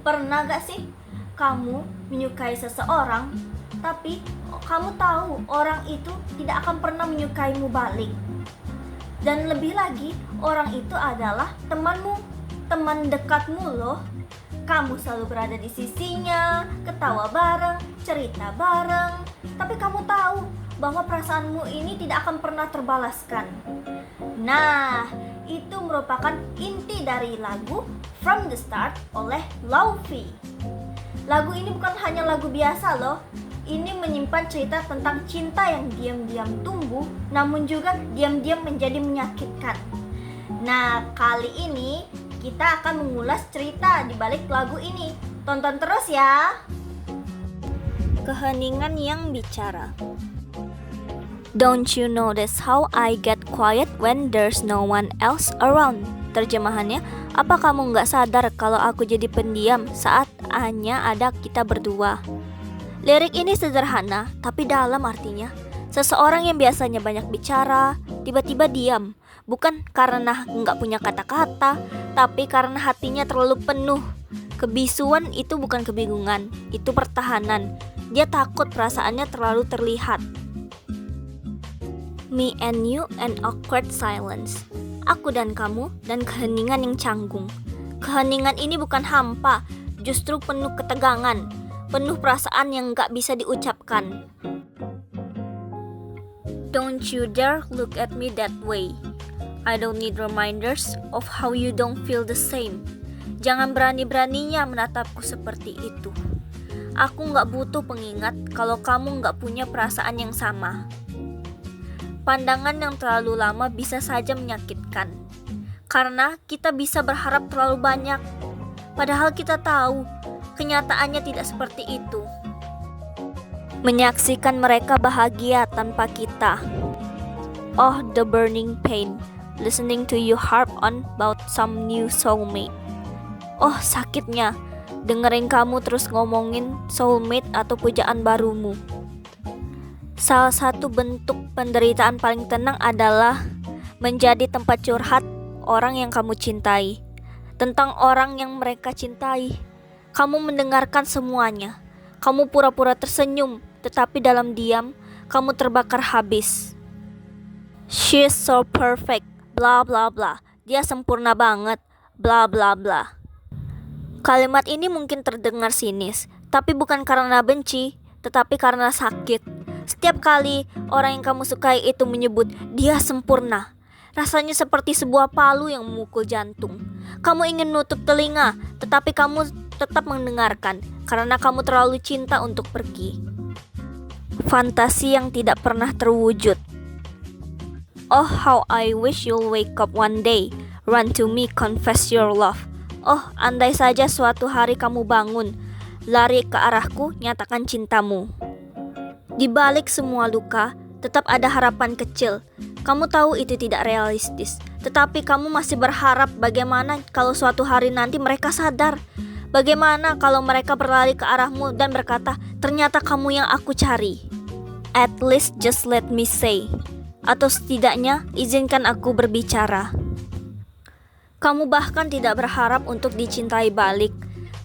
Pernah gak sih kamu menyukai seseorang, tapi kamu tahu orang itu tidak akan pernah menyukaimu balik? Dan lebih lagi, orang itu adalah temanmu, teman dekatmu loh. Kamu selalu berada di sisinya, ketawa bareng, cerita bareng. Tapi kamu tahu bahwa perasaanmu ini tidak akan pernah terbalaskan. Nah, itu merupakan inti dari lagu From the Start oleh Laufey. Lagu ini bukan hanya lagu biasa loh. Ini menyimpan cerita tentang cinta yang diam-diam tumbuh, namun juga diam-diam menjadi menyakitkan. Nah, kali ini kita akan mengulas cerita di balik lagu ini. Tonton terus ya. Keheningan yang bicara. Don't you notice how I get quiet when there's no one else around? Terjemahannya, apa kamu nggak sadar kalau aku jadi pendiam saat hanya ada kita berdua? Lirik ini sederhana, tapi dalam artinya. Seseorang yang biasanya banyak bicara, tiba-tiba diam. Bukan karena nggak punya kata-kata, tapi karena hatinya terlalu penuh. Kebisuan itu bukan kebingungan, itu pertahanan. Dia takut perasaannya terlalu terlihat. Me and you and awkward silence. Aku dan kamu dan keheningan yang canggung. Keheningan ini bukan hampa, justru penuh ketegangan, penuh perasaan yang gak bisa diucapkan. Don't you dare look at me that way. I don't need reminders of how you don't feel the same. Jangan berani-beraninya menatapku seperti itu. Aku gak butuh pengingat kalau kamu gak punya perasaan yang sama. Pandangan yang terlalu lama bisa saja menyakitkan, karena kita bisa berharap terlalu banyak, padahal kita tahu kenyataannya tidak seperti itu. Menyaksikan mereka bahagia tanpa kita. Oh, the burning pain, listening to you harp on about some new soulmate. Oh, sakitnya, dengerin kamu terus ngomongin soulmate atau pujaan barumu. Salah satu bentuk penderitaan paling tenang adalah menjadi tempat curhat orang yang kamu cintai, tentang orang yang mereka cintai. Kamu mendengarkan semuanya. Kamu pura-pura tersenyum, tetapi dalam diam, kamu terbakar habis. She's so perfect, bla bla bla. Dia sempurna banget, bla bla bla. Kalimat ini mungkin terdengar sinis, tapi bukan karena benci, tetapi karena sakit. Setiap kali orang yang kamu sukai itu menyebut dia sempurna, rasanya seperti sebuah palu yang memukul jantung. Kamu ingin nutup telinga, tetapi kamu tetap mendengarkan karena kamu terlalu cinta untuk pergi. Fantasi yang tidak pernah terwujud. Oh, how I wish you'll wake up one day, run to me, confess your love. Oh, andai saja suatu hari kamu bangun, lari ke arahku, nyatakan cintamu. Di balik semua luka, tetap ada harapan kecil. Kamu tahu itu tidak realistis, tetapi kamu masih berharap bagaimana kalau suatu hari nanti mereka sadar. Bagaimana kalau mereka berlari ke arahmu dan berkata, ternyata kamu yang aku cari. At least just let me say. Atau setidaknya izinkan aku berbicara. Kamu bahkan tidak berharap untuk dicintai balik.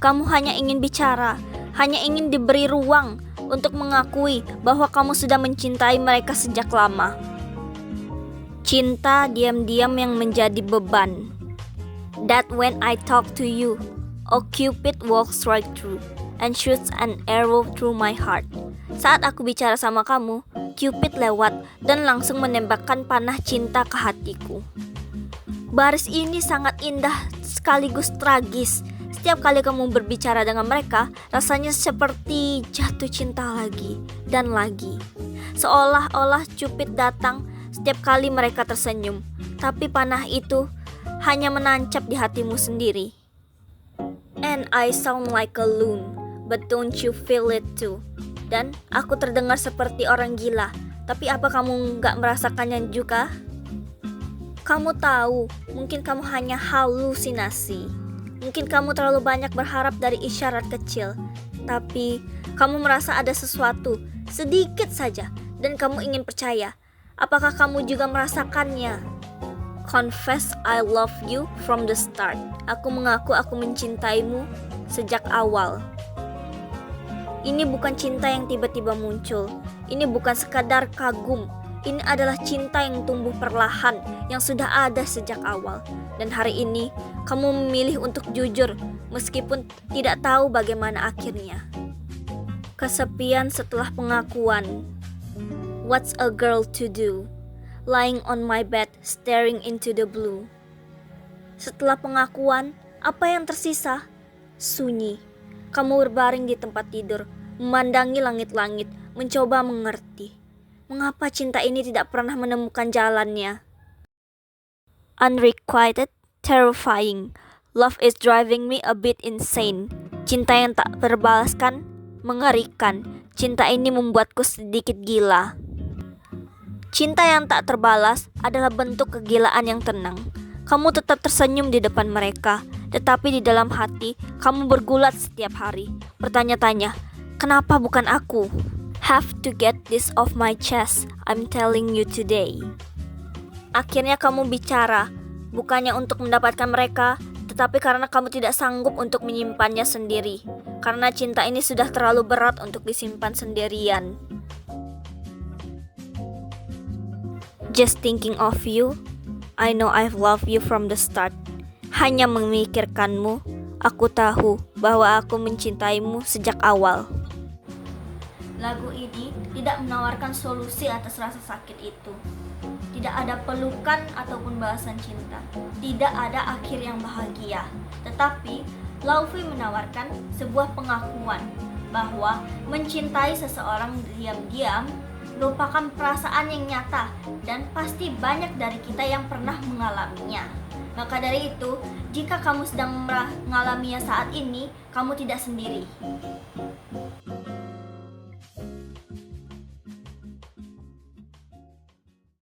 Kamu hanya ingin bicara, hanya ingin diberi ruang untuk mengakui bahwa kamu sudah mencintai mereka sejak lama. Cinta diam-diam yang menjadi beban. That when I talk to you, oh Cupid walks right through and shoots an arrow through my heart. Saat aku bicara sama kamu, Cupid lewat dan langsung menembakkan panah cinta ke hatiku. Baris ini sangat indah sekaligus tragis. Setiap kali kamu berbicara dengan mereka, rasanya seperti jatuh cinta lagi dan lagi. Seolah-olah Cupid datang setiap kali mereka tersenyum, tapi panah itu hanya menancap di hatimu sendiri. And I sound like a loon, but don't you feel it too? Dan aku terdengar seperti orang gila, tapi apa kamu gak merasakannya juga? Kamu tahu, mungkin kamu hanya halusinasi. Mungkin kamu terlalu banyak berharap dari isyarat kecil, tapi kamu merasa ada sesuatu, sedikit saja, dan kamu ingin percaya. Apakah kamu juga merasakannya? Confess I love you from the start. Aku mengaku aku mencintaimu sejak awal. Ini bukan cinta yang tiba-tiba muncul. Ini bukan sekadar kagum. Ini adalah cinta yang tumbuh perlahan, yang sudah ada sejak awal. Dan hari ini, kamu memilih untuk jujur, meskipun tidak tahu bagaimana akhirnya. Kesepian setelah pengakuan. What's a girl to do? Lying on my bed, staring into the blue. Setelah pengakuan, apa yang tersisa? Sunyi. Kamu berbaring di tempat tidur, memandangi langit-langit, mencoba mengerti. Mengapa cinta ini tidak pernah menemukan jalannya? Unrequited, terrifying. Love is driving me a bit insane. Cinta yang tak terbalaskan, mengerikan. Cinta ini membuatku sedikit gila. Cinta yang tak terbalas adalah bentuk kegilaan yang tenang. Kamu tetap tersenyum di depan mereka, tetapi di dalam hati kamu bergulat setiap hari, bertanya-tanya, kenapa bukan aku? Have to get this off my chest, I'm telling you today. Akhirnya kamu bicara, bukannya untuk mendapatkan mereka, tetapi karena kamu tidak sanggup untuk menyimpannya sendiri. Karena cinta ini sudah terlalu berat untuk disimpan sendirian. Just thinking of you, I know I've loved you from the start. Hanya memikirkanmu, aku tahu bahwa aku mencintaimu sejak awal. Lagu ini tidak menawarkan solusi atas rasa sakit itu. Tidak ada pelukan ataupun balasan cinta. Tidak ada akhir yang bahagia. Tetapi, Laufey menawarkan sebuah pengakuan bahwa mencintai seseorang diam-diam merupakan perasaan yang nyata dan pasti banyak dari kita yang pernah mengalaminya. Maka dari itu, jika kamu sedang mengalaminya saat ini, kamu tidak sendiri.